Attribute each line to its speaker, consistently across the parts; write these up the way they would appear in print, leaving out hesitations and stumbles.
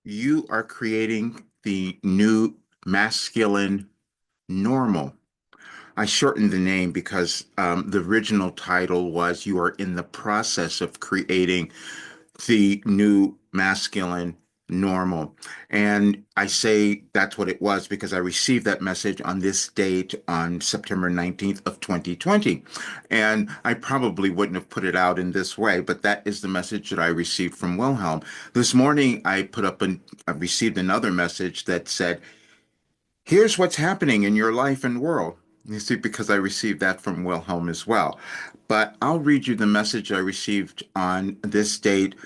Speaker 1: You are creating the new masculine normal. I shortened the name because the original title was You Are in the Process of Creating the New Masculine Normal. And I say that's what it was because I received that message on this date on September 19th of 2020. And I probably wouldn't have put it out in this way, but that is the message that I received from Wilhelm. This morning I received another message that said, here's what's happening in your life and world. You see, because I received that from Wilhelm as well. But I'll read you the message I received on this date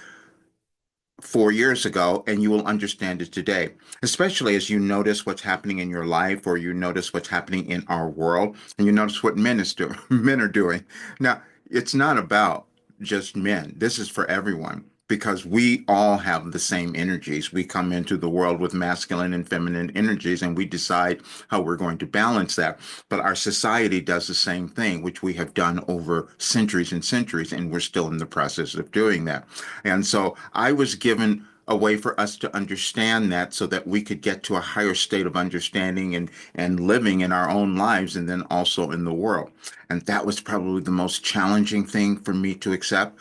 Speaker 1: 4 years ago, and you will understand it today, especially as you notice what's happening in your life or you notice what's happening in our world and you notice what men are doing. Now, it's not about just men. This is for everyone because we all have the same energies. We come into the world with masculine and feminine energies and we decide how we're going to balance that. But our society does the same thing, which we have done over centuries and centuries, and we're still in the process of doing that. And so I was given a way for us to understand that so that we could get to a higher state of understanding and living in our own lives and then also in the world. And that was probably the most challenging thing for me to accept,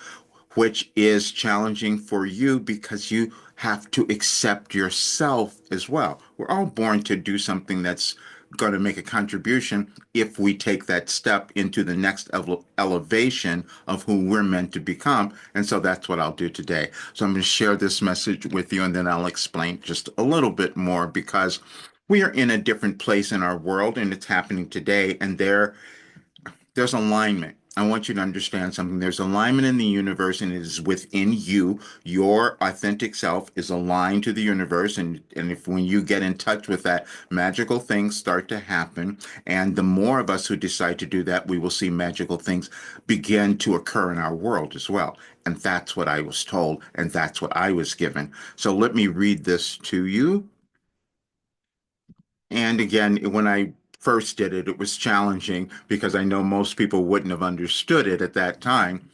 Speaker 1: which is challenging for you because you have to accept yourself as well. We're all born to do something that's going to make a contribution if we take that step into the next elevation of who we're meant to become. And so that's what I'll do today. So I'm going to share this message with you and then I'll explain just a little bit more because we are in a different place in our world and it's happening today. And there's alignment. I want you to understand something. There's alignment in the universe and it is within you. Your authentic self is aligned to the universe. And if when you get in touch with that, magical things start to happen. And the more of us who decide to do that, we will see magical things begin to occur in our world as well. And that's what I was told. And that's what I was given. So let me read this to you. And again, when I first did it, it was challenging because I know most people wouldn't have understood it at that time.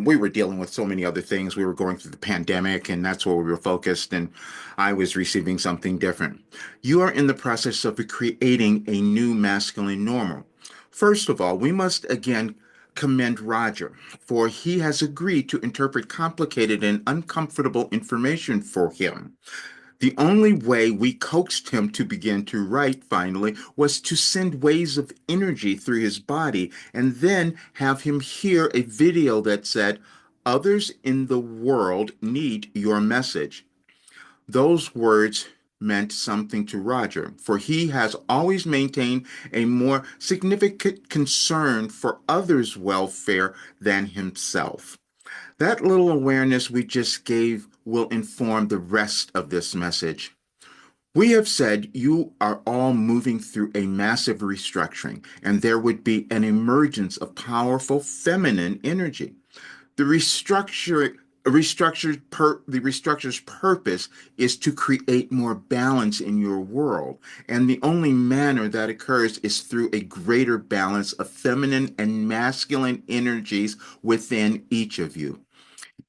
Speaker 1: We were dealing with so many other things. We were going through the pandemic, and that's where we were focused, and I was receiving something different. You are in the process of creating a new masculine normal. First of all, we must again commend Roger, for he has agreed to interpret complicated and uncomfortable information for him. The only way we coaxed him to begin to write finally was to send waves of energy through his body and then have him hear a video that said, others in the world need your message. Those words meant something to Roger, for he has always maintained a more significant concern for others' welfare than himself. That little awareness we just gave will inform the rest of this message. We have said you are all moving through a massive restructuring, and there would be an emergence of powerful feminine energy. The the restructure's purpose is to create more balance in your world, and the only manner that occurs is through a greater balance of feminine and masculine energies within each of you.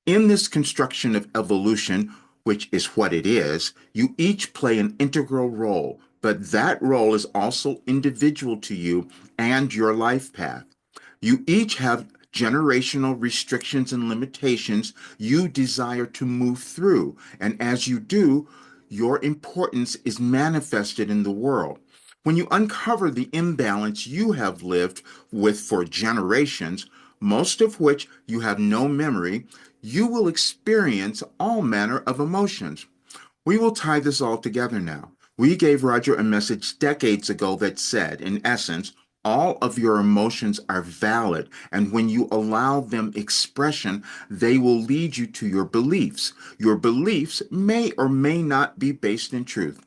Speaker 1: In this construction of evolution, which is what it is, you each play an integral role, but that role is also individual to you and your life path. You each have generational restrictions and limitations you desire to move through, and as you do, your importance is manifested in the world. When you uncover the imbalance you have lived with for generations, most of which you have no memory, you will experience all manner of emotions. We will tie this all together now. We gave Roger a message decades ago that said, in essence, all of your emotions are valid, and when you allow them expression, they will lead you to your beliefs. Your beliefs may or may not be based in truth.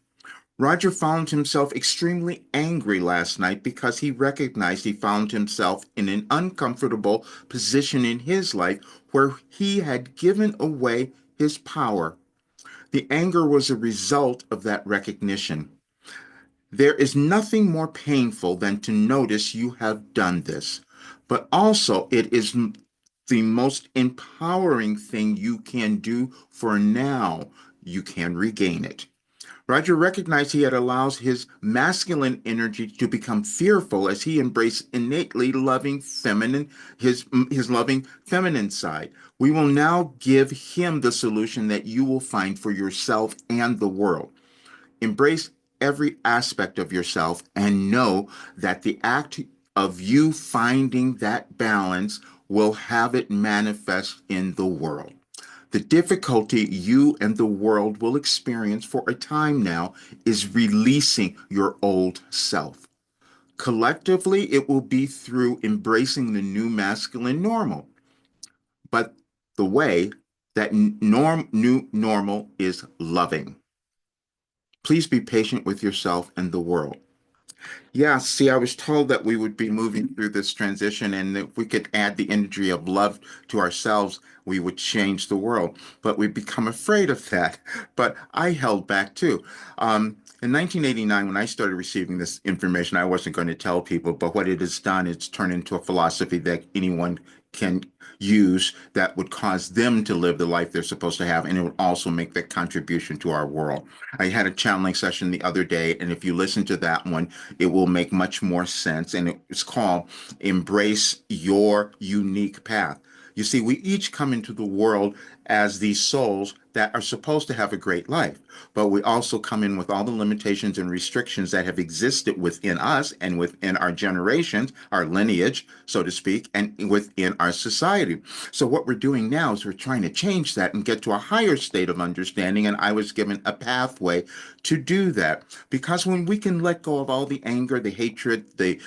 Speaker 1: Roger found himself extremely angry last night because he recognized he found himself in an uncomfortable position in his life where he had given away his power. The anger was a result of that recognition. There is nothing more painful than to notice you have done this, but also it is the most empowering thing you can do for now. you can regain it. Roger recognized he had allowed his masculine energy to become fearful as he embraced innately loving feminine, his loving feminine side. We will now give him the solution that you will find for yourself and the world. Embrace every aspect of yourself and know that the act of you finding that balance will have it manifest in the world. The difficulty you and the world will experience for a time now is releasing your old self. Collectively, it will be through embracing the new masculine normal. But the way that new normal is loving. Please be patient with yourself and the world. Yeah, see, I was told that we would be moving through this transition, and if we could add the energy of love to ourselves, we would change the world. But we've become afraid of that. But I held back too. In 1989, when I started receiving this information, I wasn't going to tell people, but what it has done, it's turned into a philosophy that anyone can use that would cause them to live the life they're supposed to have, and it would also make that contribution to our world. I had a channeling session the other day, and if you listen to that one, it will make much more sense. And it's called Embrace Your Unique Path. You see, we each come into the world as these souls that are supposed to have a great life, but we also come in with all the limitations and restrictions that have existed within us and within our generations, our lineage, so to speak, and within our society. So, what we're doing now is we're trying to change that and get to a higher state of understanding. And I was given a pathway to do that because when we can let go of all the anger, the hatred, the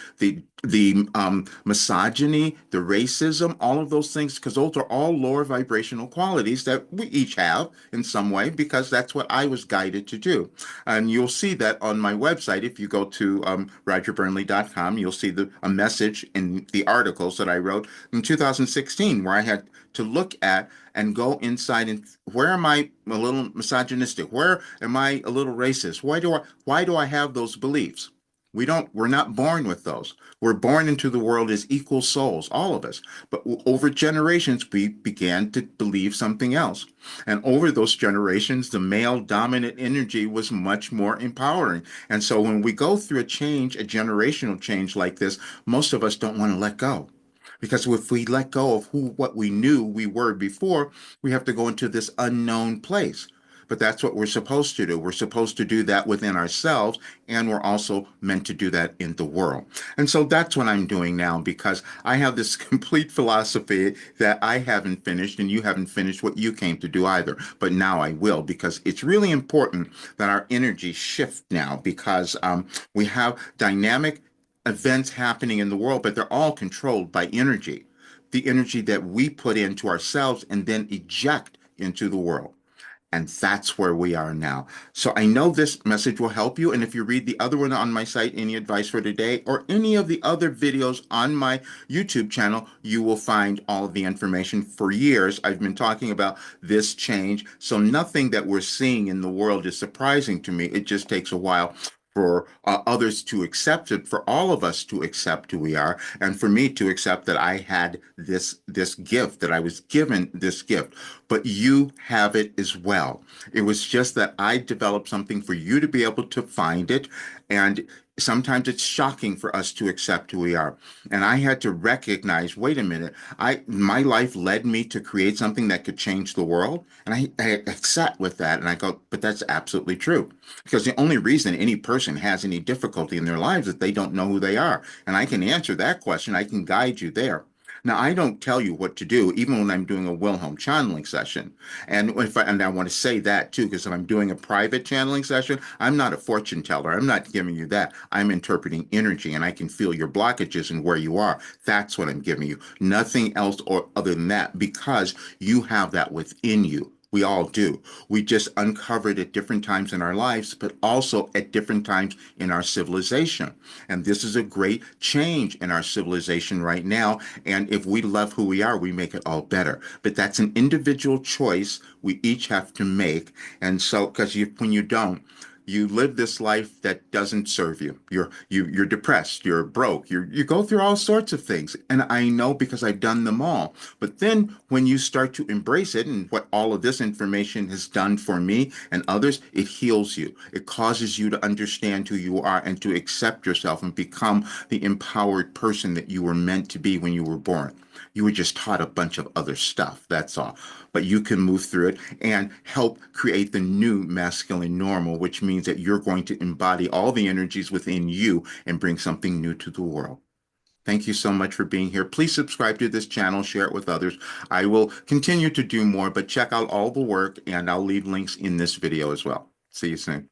Speaker 1: misogyny, the racism, all of those things, because those are all lower vibrational qualities that we each have in some way, because that's what I was guided to do. And you'll see that on my website. If you go to rogerburnley.com, you'll see a message in the articles that I wrote in 2016, where I had to look at and go inside and where am I a little misogynistic? Where am I a little racist? Why do I have those beliefs? We're not born with those. We're born into the world as equal souls, all of us. But over generations, we began to believe something else. And over those generations, the male dominant energy was much more empowering. And so when we go through a change, a generational change like this, most of us don't want to let go. Because if we let go of what we knew we were before, we have to go into this unknown place. But that's what we're supposed to do. We're supposed to do that within ourselves, and we're also meant to do that in the world. And so that's what I'm doing now because I have this complete philosophy that I haven't finished, and you haven't finished what you came to do either. But now I will because it's really important that our energy shift now because we have dynamic events happening in the world, but they're all controlled by energy, the energy that we put into ourselves and then eject into the world. And that's where we are now. So I know this message will help you. And if you read the other one on my site, Any Advice for Today, or any of the other videos on my YouTube channel, you will find all of the information. For years, I've been talking about this change. So nothing that we're seeing in the world is surprising to me. It just takes a while for others to accept it, for all of us to accept who we are, and for me to accept that I had this gift, that I was given this gift. But you have it as well. It was just that I developed something for you to be able to find it, and sometimes it's shocking for us to accept who we are. And I had to recognize, wait a minute, my life led me to create something that could change the world. And I sat with that and I go, but that's absolutely true. Because the only reason any person has any difficulty in their lives is they don't know who they are. And I can answer that question. I can guide you there. Now, I don't tell you what to do, even when I'm doing a Wilhelm channeling session. And I want to say that too, because if I'm doing a private channeling session, I'm not a fortune teller. I'm not giving you that. I'm interpreting energy, and I can feel your blockages and where you are. That's what I'm giving you. Nothing else or other than that, because you have that within you. We all do. We just uncovered at different times in our lives, but also at different times in our civilization. And this is a great change in our civilization right now. And if we love who we are, we make it all better. But that's an individual choice we each have to make. And so, because when you don't, you live this life that doesn't serve you. You're depressed, you're broke, you go through all sorts of things. And I know because I've done them all. But then when you start to embrace it and what all of this information has done for me and others, it heals you. It causes you to understand who you are and to accept yourself and become the empowered person that you were meant to be when you were born. You were just taught a bunch of other stuff, that's all. But you can move through it and help create the new masculine normal, which means that you're going to embody all the energies within you and bring something new to the world. Thank you so much for being here. Please subscribe to this channel, share it with others. I will continue to do more, but check out all the work and I'll leave links in this video as well. See you soon.